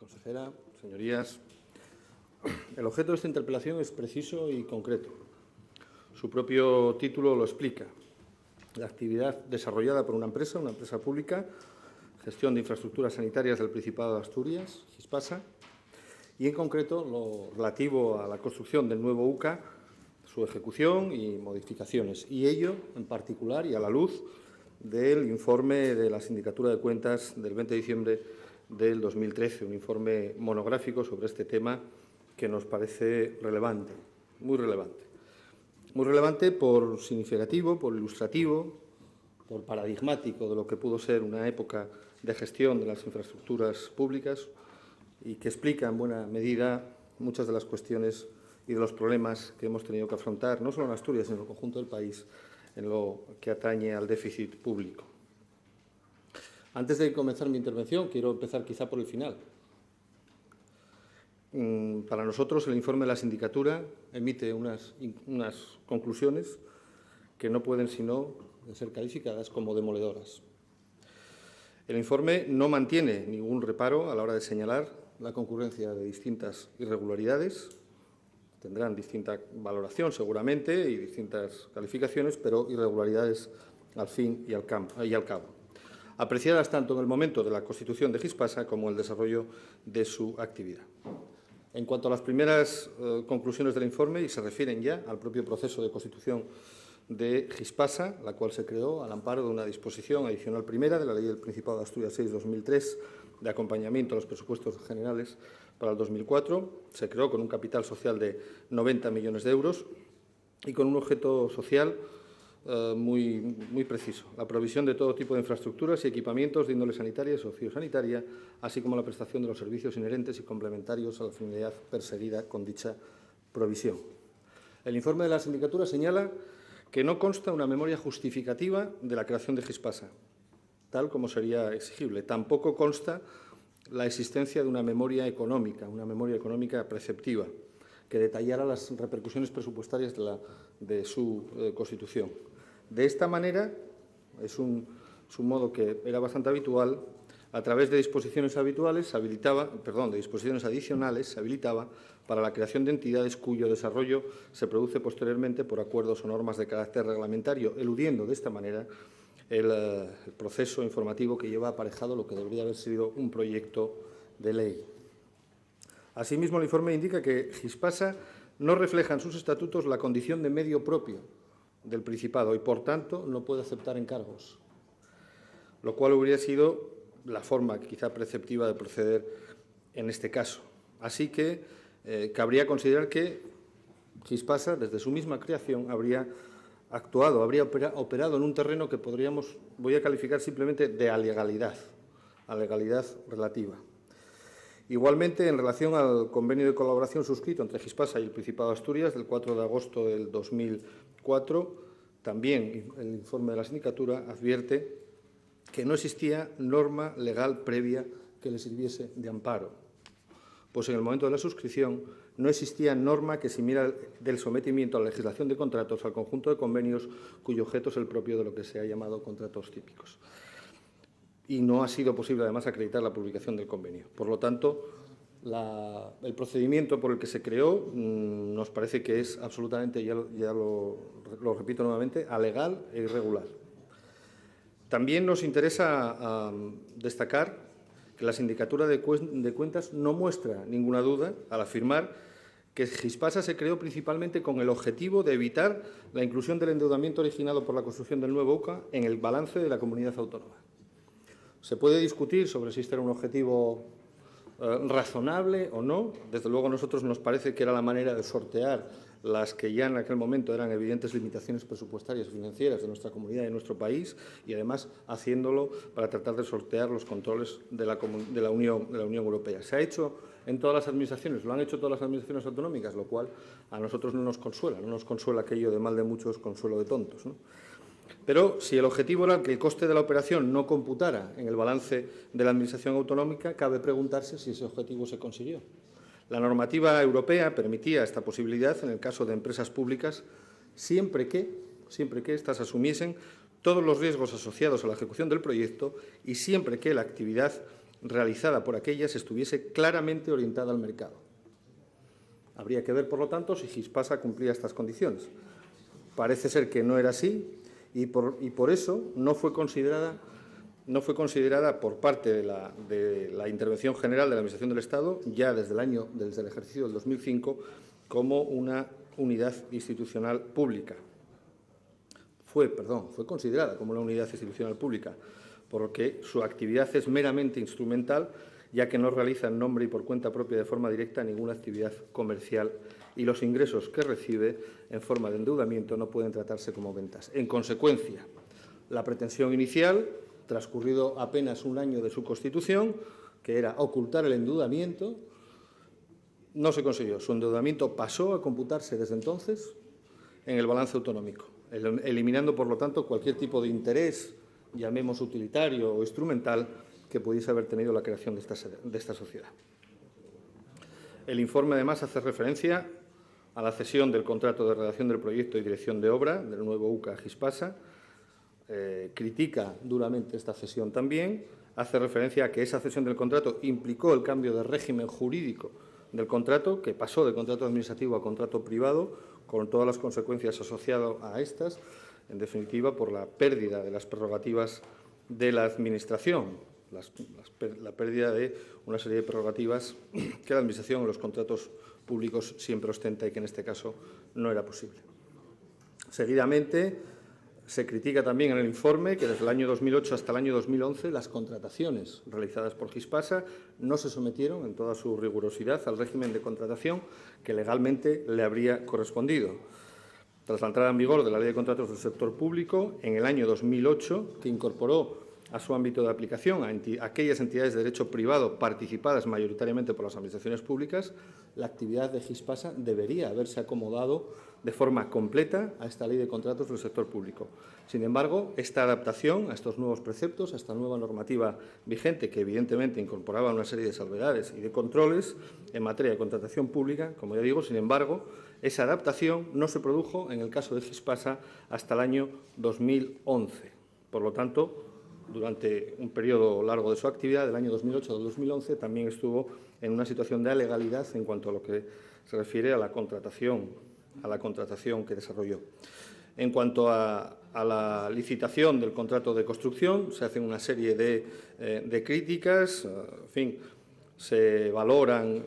Consejera, señorías, el objeto de esta interpelación es preciso y concreto. Su propio título lo explica. La actividad desarrollada por una empresa pública, gestión de infraestructuras sanitarias del Principado de Asturias, Gispasa, y en concreto lo relativo a la construcción del nuevo UCA, su ejecución y modificaciones, y ello en particular y a la luz del informe de la Sindicatura de Cuentas del 20 de diciembre del 2013, un informe monográfico sobre este tema que nos parece relevante, muy relevante. Muy relevante por significativo, por ilustrativo, por paradigmático de lo que pudo ser una época de gestión de las infraestructuras públicas y que explica en buena medida muchas de las cuestiones y de los problemas que hemos tenido que afrontar, no solo en Asturias, sino en el conjunto del país, en lo que atañe al déficit público. Antes de comenzar mi intervención, quiero empezar quizá por el final. Para nosotros, el informe de la Sindicatura emite unas conclusiones que no pueden sino ser calificadas como demoledoras. El informe no mantiene ningún reparo a la hora de señalar la concurrencia de distintas irregularidades. Tendrán distinta valoración, seguramente, y distintas calificaciones, pero irregularidades al fin y al cabo, apreciadas tanto en el momento de la constitución de Gispasa como en el desarrollo de su actividad. En cuanto a las primeras conclusiones del informe, y se refieren ya al propio proceso de constitución de Gispasa, la cual se creó al amparo de una disposición adicional primera de la Ley del Principado de Asturias 6/2003 de acompañamiento a los presupuestos generales para el 2004. Se creó con un capital social de 90 millones de euros y con un objeto social muy preciso, la provisión de todo tipo de infraestructuras y equipamientos de índole sanitaria y sociosanitaria, así como la prestación de los servicios inherentes y complementarios a la finalidad perseguida con dicha provisión. El informe de la Sindicatura señala que no consta una memoria justificativa de la creación de Gispasa, tal como sería exigible. Tampoco consta la existencia de una memoria económica preceptiva, que detallara las repercusiones presupuestarias de su constitución. De esta manera, es un modo que era bastante habitual, a través de disposiciones adicionales se habilitaba para la creación de entidades cuyo desarrollo se produce posteriormente por acuerdos o normas de carácter reglamentario, eludiendo de esta manera el proceso informativo que lleva aparejado lo que debería haber sido un proyecto de ley. Asimismo, el informe indica que Gispasa no refleja en sus estatutos la condición de medio propio del Principado y, por tanto, no puede aceptar encargos, lo cual hubiera sido la forma quizá preceptiva de proceder en este caso. Así que cabría considerar que Gispasa, desde su misma creación, habría operado en un terreno que voy a calificar simplemente de alegalidad relativa. Igualmente, en relación al convenio de colaboración suscrito entre Gispasa y el Principado de Asturias del 4 de agosto del 2004, también el informe de la Sindicatura advierte que no existía norma legal previa que le sirviese de amparo, pues en el momento de la suscripción no existía norma que eximiera del sometimiento a la legislación de contratos al conjunto de convenios cuyo objeto es el propio de lo que se ha llamado contratos típicos. Y no ha sido posible, además, acreditar la publicación del convenio. Por lo tanto, el procedimiento por el que se creó nos parece que es absolutamente, ya lo repito nuevamente, alegal e irregular. También nos interesa destacar que la Sindicatura de Cuentas no muestra ninguna duda al afirmar que Gispasa se creó principalmente con el objetivo de evitar la inclusión del endeudamiento originado por la construcción del nuevo UCA en el balance de la comunidad autónoma. Se puede discutir sobre si este era un objetivo razonable o no. Desde luego, a nosotros nos parece que era la manera de sortear las que ya en aquel momento eran evidentes limitaciones presupuestarias y financieras de nuestra comunidad y de nuestro país, y además haciéndolo para tratar de sortear los controles de la Unión Europea. Se ha hecho en todas las administraciones, lo han hecho todas las administraciones autonómicas, lo cual a nosotros no nos consuela aquello de mal de muchos, consuelo de tontos, ¿no? Pero si el objetivo era que el coste de la operación no computara en el balance de la Administración autonómica, cabe preguntarse si ese objetivo se consiguió. La normativa europea permitía esta posibilidad en el caso de empresas públicas siempre que éstas asumiesen todos los riesgos asociados a la ejecución del proyecto y siempre que la actividad realizada por aquellas estuviese claramente orientada al mercado. Habría que ver, por lo tanto, si Gispasa cumplía estas condiciones. Parece ser que no era así y por eso no fue considerada por parte de la Intervención General de la Administración del Estado, ya desde el ejercicio del 2005, como una unidad institucional pública. Fue considerada como una unidad institucional pública, porque su actividad es meramente instrumental, ya que no realiza en nombre y por cuenta propia de forma directa ninguna actividad comercial y los ingresos que recibe en forma de endeudamiento no pueden tratarse como ventas. En consecuencia, la pretensión inicial, transcurrido apenas un año de su constitución, que era ocultar el endeudamiento, no se consiguió. Su endeudamiento pasó a computarse desde entonces en el balance autonómico, eliminando, por lo tanto, cualquier tipo de interés, llamemos utilitario o instrumental, que pudiese haber tenido la creación de esta sociedad. El informe, además, hace referencia a la cesión del contrato de redacción del proyecto y dirección de obra del nuevo UCA a Gispasa. Critica duramente esta cesión también. Hace referencia a que esa cesión del contrato implicó el cambio de régimen jurídico del contrato, que pasó de contrato administrativo a contrato privado, con todas las consecuencias asociadas a estas, en definitiva, por la pérdida de las prerrogativas de la Administración, la pérdida de una serie de prerrogativas que la Administración en los contratos públicos siempre ostenta y que en este caso no era posible. Seguidamente, se critica también en el informe que desde el año 2008 hasta el año 2011 las contrataciones realizadas por Gispasa no se sometieron en toda su rigurosidad al régimen de contratación que legalmente le habría correspondido. Tras la entrada en vigor de la Ley de Contratos del Sector Público, en el año 2008, que incorporó a su ámbito de aplicación a aquellas entidades de derecho privado participadas mayoritariamente por las administraciones públicas, la actividad de Gispasa debería haberse acomodado de forma completa a esta Ley de Contratos del Sector Público. Sin embargo, esta adaptación a estos nuevos preceptos, a esta nueva normativa vigente, que evidentemente incorporaba una serie de salvedades y de controles en materia de contratación pública, como ya digo, sin embargo, esa adaptación no se produjo en el caso de Gispasa hasta el año 2011. Por lo tanto, durante un periodo largo de su actividad, del año 2008 al 2011, también estuvo en una situación de alegalidad en cuanto a lo que se refiere a la contratación que desarrolló. En cuanto a la licitación del contrato de construcción, se hacen una serie de críticas, en fin, se valoran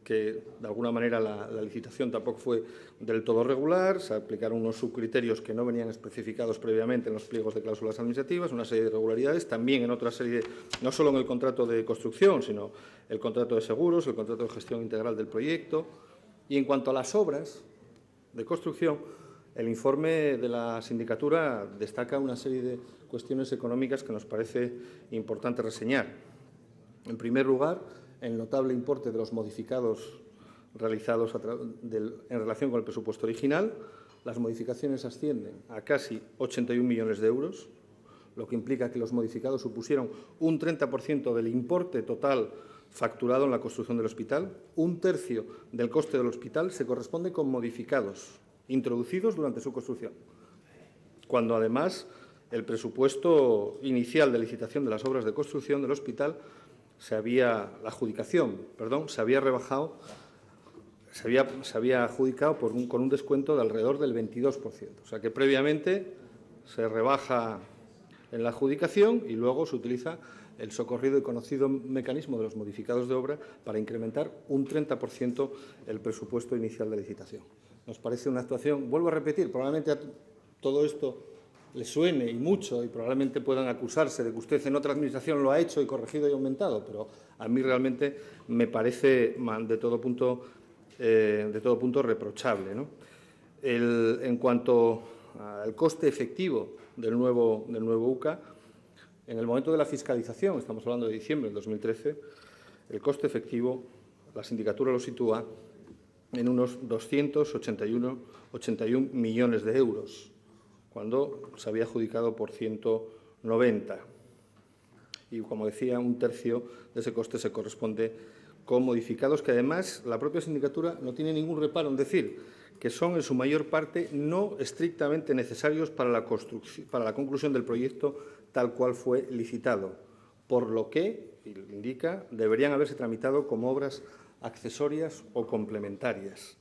que, de alguna manera, la licitación tampoco fue del todo regular, se aplicaron unos subcriterios que no venían especificados previamente en los pliegos de cláusulas administrativas, una serie de irregularidades, también en otra serie, no solo en el contrato de construcción, sino el contrato de seguros, el contrato de gestión integral del proyecto. Y en cuanto a las obras de construcción, el informe de la sindicatura destaca una serie de cuestiones económicas que nos parece importante reseñar. En primer lugar, el notable importe de los modificados realizados en relación con el presupuesto original. Las modificaciones ascienden a casi 81 millones de euros, lo que implica que los modificados supusieron un 30% del importe total facturado en la construcción del hospital. Un tercio del coste del hospital se corresponde con modificados introducidos durante su construcción, cuando además el presupuesto inicial de licitación de las obras de construcción del hospital se había adjudicado con un descuento de alrededor del 22%. O sea que previamente se rebaja en la adjudicación y luego se utiliza el socorrido y conocido mecanismo de los modificados de obra para incrementar un 30% el presupuesto inicial de licitación. Nos parece una actuación, vuelvo a repetir, probablemente a todo esto le suene y mucho y probablemente puedan acusarse de que usted en otra administración lo ha hecho y corregido y aumentado, pero a mí realmente me parece de todo punto reprochable, ¿no? En cuanto al coste efectivo del nuevo UCA, en el momento de la fiscalización, estamos hablando de diciembre del 2013, el coste efectivo, la sindicatura lo sitúa en unos 281 millones de euros, cuando se había adjudicado por 190. Y, como decía, un tercio de ese coste se corresponde con modificados que, además, la propia sindicatura no tiene ningún reparo en decir que son, en su mayor parte, no estrictamente necesarios para la conclusión del proyecto tal cual fue licitado, por lo que, indica, deberían haberse tramitado como obras accesorias o complementarias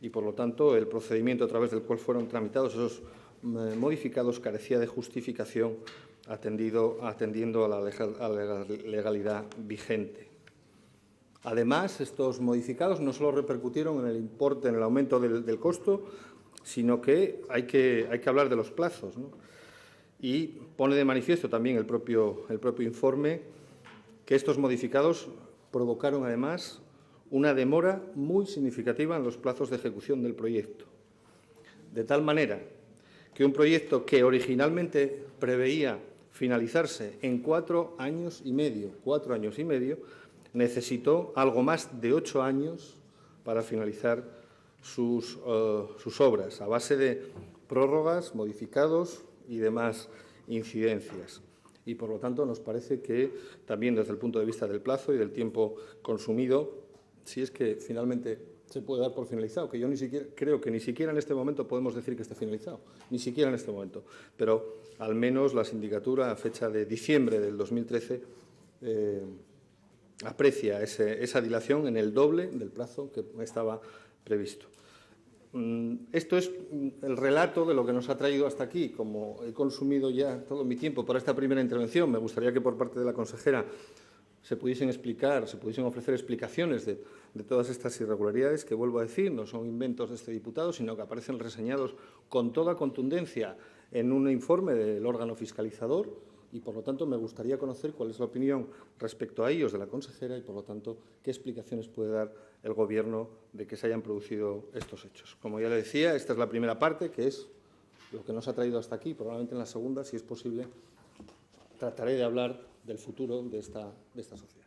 y, por lo tanto, el procedimiento a través del cual fueron tramitados esos modificados carecía de justificación atendiendo a la legalidad vigente. Además, estos modificados no solo repercutieron en el importe, en el aumento del costo, sino que hay que hablar de los plazos, ¿no? Y pone de manifiesto también el propio informe que estos modificados provocaron, además, una demora muy significativa en los plazos de ejecución del proyecto. De tal manera que un proyecto que originalmente preveía finalizarse en 4 años y medio, necesitó algo más de 8 años para finalizar sus obras, a base de prórrogas, modificados y demás incidencias. Y, por lo tanto, nos parece que también desde el punto de vista del plazo y del tiempo consumido, si es que finalmente se puede dar por finalizado, que yo creo que ni siquiera en este momento podemos decir que esté finalizado, ni siquiera en este momento, pero al menos la sindicatura, a fecha de diciembre del 2013, aprecia esa dilación en el doble del plazo que estaba previsto. Esto es el relato de lo que nos ha traído hasta aquí. Como he consumido ya todo mi tiempo para esta primera intervención, me gustaría que por parte de la consejera se pudiesen ofrecer explicaciones de todas estas irregularidades que, vuelvo a decir, no son inventos de este diputado, sino que aparecen reseñados con toda contundencia en un informe del órgano fiscalizador y, por lo tanto, me gustaría conocer cuál es la opinión respecto a ellos de la consejera y, por lo tanto, qué explicaciones puede dar el Gobierno de que se hayan producido estos hechos. Como ya le decía, esta es la primera parte, que es lo que nos ha traído hasta aquí. Probablemente en la segunda, si es posible, trataré de hablar del futuro de esta sociedad.